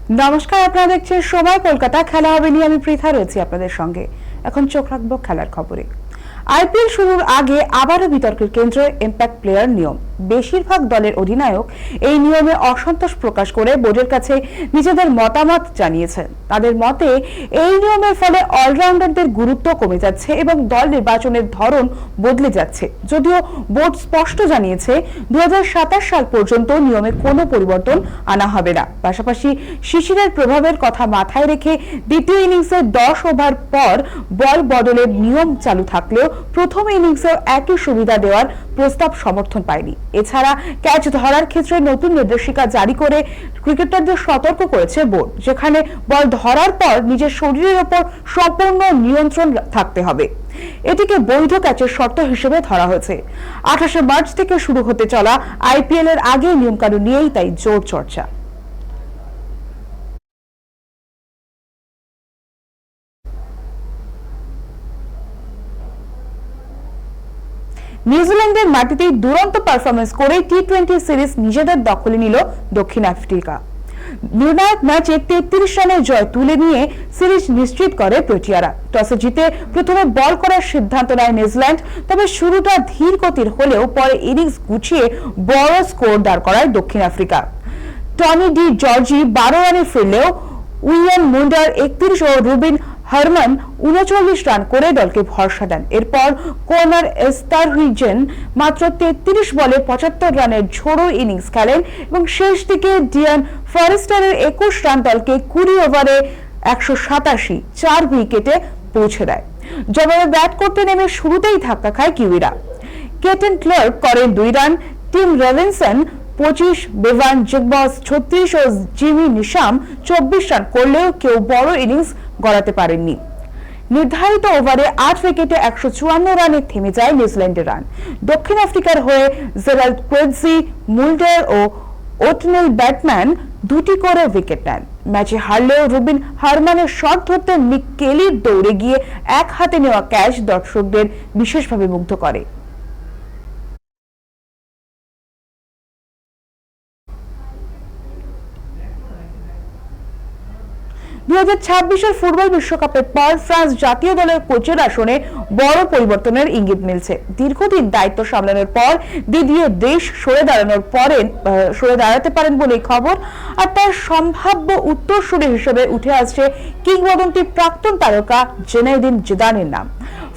নমস্কার, আপনারা দেখছেন সময় কলকাতা। খেলা হবে নিয়ে আমি পৃথা রয়েছি আপনাদের সঙ্গে। এখন চোখ রাখবো খেলার খবরে। আইপিএল শুরুর আগে আবারও বিতর্কের কেন্দ্রে ইম্প্যাক্ট প্লেয়ার নিয়ম। বেশিরভাগ দলের অধিনায়ক এই নিয়মে অসন্তোষ প্রকাশ করে বোর্ডের কাছে নিজেদের মতামত জানিয়েছেন। তাদের মতে এই নিয়মের ফলে অলরাউন্ডারদের গুরুত্ব কমে যাচ্ছে এবং দল নির্বাচনের ধরন বদলে যাচ্ছে। যদিও বোর্ড স্পষ্ট জানিয়েছে 2027 সাল পর্যন্ত নিয়মে কোনো পরিবর্তন আনা হবে না। পাশাপাশি শিশিরের প্রভাবের কথা মাথায় রেখে দ্বিতীয় ইনিংসে 10 ওভার পর বল বদলের নিয়ম চালু থাকলেও প্রথম ইনিংসেও একই সুবিধা দেওয়ার প্রস্তাব সমর্থন পায়নি। এছাড়া ক্যাচ ধরার ক্ষেত্রে নতুন নির্দেশিকা জারি করে ক্রিকেটারদের সতর্ক করেছে বোর্ড, যেখানে বল ধরার পর নিজের শরীরের উপর সম্পূর্ণ নিয়ন্ত্রণ থাকতে হবে। এটিকে বৈধ ক্যাচের শর্ত হিসেবে ধরা হয়েছে। 28 মার্চ থেকে শুরু হতে চলা আইপিএল এর আগে নিয়মকানুন নিয়েই তাই জোর চর্চা। নিউজিল্যান্ডের মাটিতে দুরন্ত পারফরমেন্স করে টি-20 সিরিজ নিজেদের দখলে নিল দক্ষিণ আফ্রিকা। নির্ণায়ক ম্যাচে 33 রানের জয় তুলে নিয়ে সিরিজ নিশ্চিত করে প্রোটিয়ারা। টসে জিতে প্রথমে বল করার সিদ্ধান্ত নেয় নিউজিল্যান্ড, তবে শুরুটা ধীর গতির হলেও পরে ইনিংস গুছিয়ে বড় স্কোর দাঁড় করায় দক্ষিণ আফ্রিকা। টনি ডি জর্জি 12 রানে ফিরলেও উইয়ান মুন্ডার 31 ও রুবিন হারমান 39 রান করে দলকে ভরসা দেন। এরপর কর্নার এস্তারহুইজেন মাত্র 33 বলে 75 রানের ঝোড়ো ইনিংস খেলেন এবং শেষ দিকে ডিয়ান ফরেস্টারের 21 রান দলকে 20 ওভারে 187 4 উইকেটে পৌঁছে দেয়। জবাবে ব্যাট করতে নেমে শুরুতেই ধাক্কা খায় কিউইরা। কেটেন ক্লার্ক করেন 2 রান, টিম রবিনসন 25, বেভান জিগবস 36 ও জিমি নিশাম 24 রান করলেও কেউ বড় ইনিংস গড়াতে পারেননি। নির্ধারিত ওভারে 8 উইকেটে 154 রানে থেমে যায় নিউজিল্যান্ডের রান। দক্ষিণ আফ্রিকার হয়ে জেরাল্ড কোয়েটজি, মুল্ডার ও ওটনেল ব্যাটম্যান 2টি করে উইকেট নেন। ম্যাচে হারলেও রুবিন হারমানের শট ধরতে নিক কেলির দৌড়ে গিয়ে এক হাতে নেওয়া ক্যাচ দর্শকদের বিশেষভাবে মুগ্ধ করে। 2026 ফুটবল বিশ্বকাপের পর ফ্রান্স জাতীয় দলের কোচের আসনে বড় পরিবর্তনের ইঙ্গিত মিলছে। দীর্ঘদিন দায়িত্ব সামলানোর পর দিদিয়ে দেশ সরে দাঁড়াতে পারেন বলে খবর। আর তার সম্ভাব্য উত্তরসূরি হিসেবে উঠে আসছে কিংবদন্তি প্রাক্তন তারকা জিনেদিন জিদানের নাম।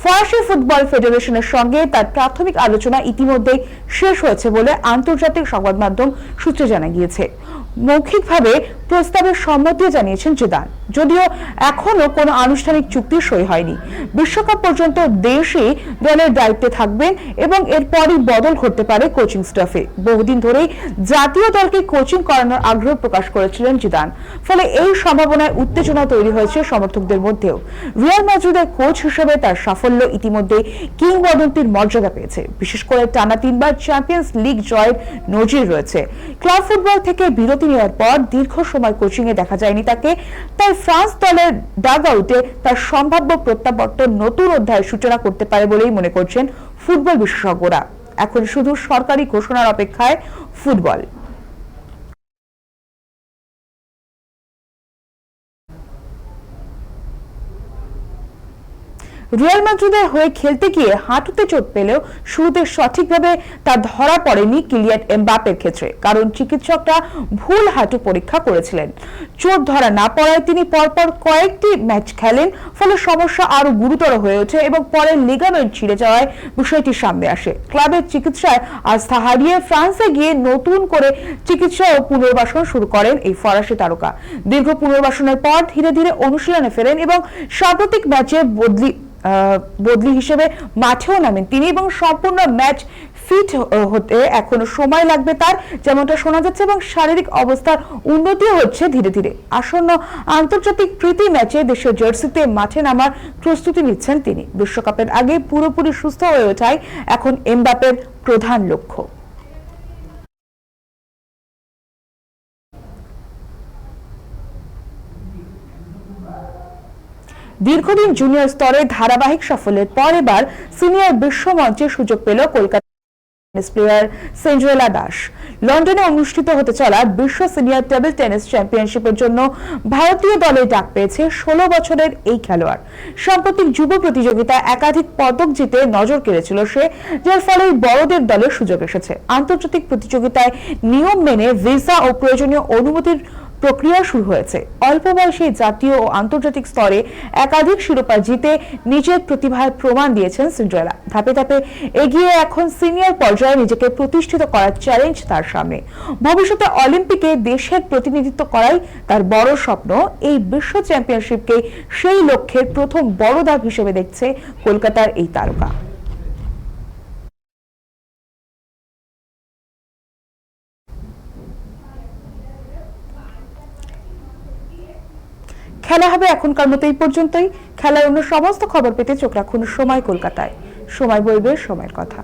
ফরাসি ফুটবল ফেডারেশনের সঙ্গে তার প্রাথমিক আলোচনা ইতিমধ্যেই শেষ হয়েছে বলে আন্তর্জাতিক সংবাদ মাধ্যম সূত্রে জানা গিয়েছে। মৌখিকভাবে প্রস্তাবের সম্মতি জানিয়েছেন জিদান, যদিও এখনো কোনো আনুষ্ঠানিক চুক্তি সই হয়নি। বিশ্বকাপ পর্যন্ত দেশে দলের দায়িত্বে থাকবেন এবং এরপরই বদল ঘটতে পারে কোচিং স্টাফে। বহুদিন ধরেই জাতীয় দলকে কোচিং করানোর আগ্রহ প্রকাশ করেছিলেন জিদান, ফলে এই সম্ভাবনায় উত্তেজনা তৈরি হয়েছে সমর্থকদের মধ্যেও। রিয়াল মাদ্রিদের কোচ হিসেবে তার সাফল্য ইতিমধ্যে কিংবদন্তির মর্যাদা পেয়েছে। বিশেষ করে টানা 3 বার চ্যাম্পিয়ন্স লিগ জয়ের নজির রয়েছে। ক্লাব ফুটবল থেকে বিরতি নেওয়ার পর দীর্ঘ সময় কোচিং এ দেখা যায়নি তাকে, তাই ফ্রান্স দলের ডাগ আউটে তার সম্ভাব্য প্রত্যাবর্তন নতুন অধ্যায়ের সূচনা করতে পারে বলেই মনে করছেন ফুটবল বিশেষজ্ঞরা। এখন শুধু সরকারি ঘোষণার অপেক্ষায় ফুটবল। রিয়াল মাদ্রিদের হয়ে খেলতে গিয়ে হাঁটুতে চোট পেলেও শুরুতে সঠিকভাবে তা ধরা পড়েনি কিলিয়ান এমবাপ্পের ক্ষেত্রে, কারণ চিকিৎসকরা ভুল হাঁটু পরীক্ষা করেছিলেন। চোট ধরা না পড়ায় তিনি পরপর কয়েকটি ম্যাচ খেলেন, ফলে সমস্যা আরো গুরুতর হয়ে ওঠে এবং পরে লিগামেন্ট ছিঁড়ে যাওয়ায় বিষয়টি সামনে আসে। ক্লাবের চিকিৎসায় আস্থা হারিয়ে ফ্রান্সে গিয়ে নতুন করে চিকিৎসা ও পুনর্বাসন শুরু করেন এই ফরাসি তারকা। দীর্ঘ পুনর্বাসনের পর ধীরে ধীরে অনুশীলনে ফেরেন এবং সাম্প্রতিক ম্যাচে বদলি হিসেবে মাঠেও নামেন তিনি এবং সম্পূর্ণ ম্যাচ ফিট হতে এখনো সময় লাগবে তার, যেমনটা শোনা যাচ্ছে, এবং শারীরিক অবস্থার উন্নতিও হচ্ছে ধীরে ধীরে। আসন্ন আন্তর্জাতিক প্রীতি ম্যাচে দেশের জার্সিতে মাঠে নামার প্রস্তুতি নিচ্ছেন তিনি। বিশ্বকাপের আগে পুরোপুরি সুস্থ হয়ে ওঠাই এখন এমবাপ্পের প্রধান লক্ষ্য। দীর্ঘদিন জুনিয়র স্তরে ধারাবাহিক সাফল্যের পর এবার সিনিয়র বিশ্বমঞ্চে সুযোগ পেল Kolkata tennis player Cinderella Das. লন্ডনে অনুষ্ঠিত হতে চলা বিশ্ব সিনিয়র টেবিল টেনিস চ্যাম্পিয়নশিপের জন্য ভারতীয় দলে ডাক পেয়েছে 16 বছরের এই খেলোয়াড়। সাম্প্রতিক যুব প্রতিযোগিতায় একাধিক পদক জিতে নজর কেড়েছিল সে, যার ফলে বড়দের দলে সুযোগ এসেছে। আন্তর্জাতিক প্রতিযোগিতায় নিয়ম মেনে ভিসা ও প্রয়োজনীয় অনুমতির প্রক্রিয়া শুরু হয়েছে। অল্প বয়সে জাতীয় ও আন্তর্জাতিক স্তরে একাধিক শিরোপা জিতে নিজের প্রতিভার প্রমাণ দিয়েছেন সিন্ড্রেলা। ধাপে ধাপে এগিয়ে এখন সিনিয়র পর্যায়ে নিজেকে প্রতিষ্ঠিত করার চ্যালেঞ্জ তার সামনে। ভবিষ্যতে অলিম্পিকে দেশের প্রতিনিধিত্ব করাই তার বড় স্বপ্ন। এই বিশ্ব চ্যাম্পিয়নশিপকে সেই লক্ষ্যের প্রথম বড় ধাপ হিসেবে দেখছে কলকাতার এই তারকা। খেলা হবে এখনকার মতো এই পর্যন্তই। খেলার অন্য সমস্ত খবর পেতে চোখ রাখুন সময় কলকাতায়। সময় বলবে সময়ের কথা।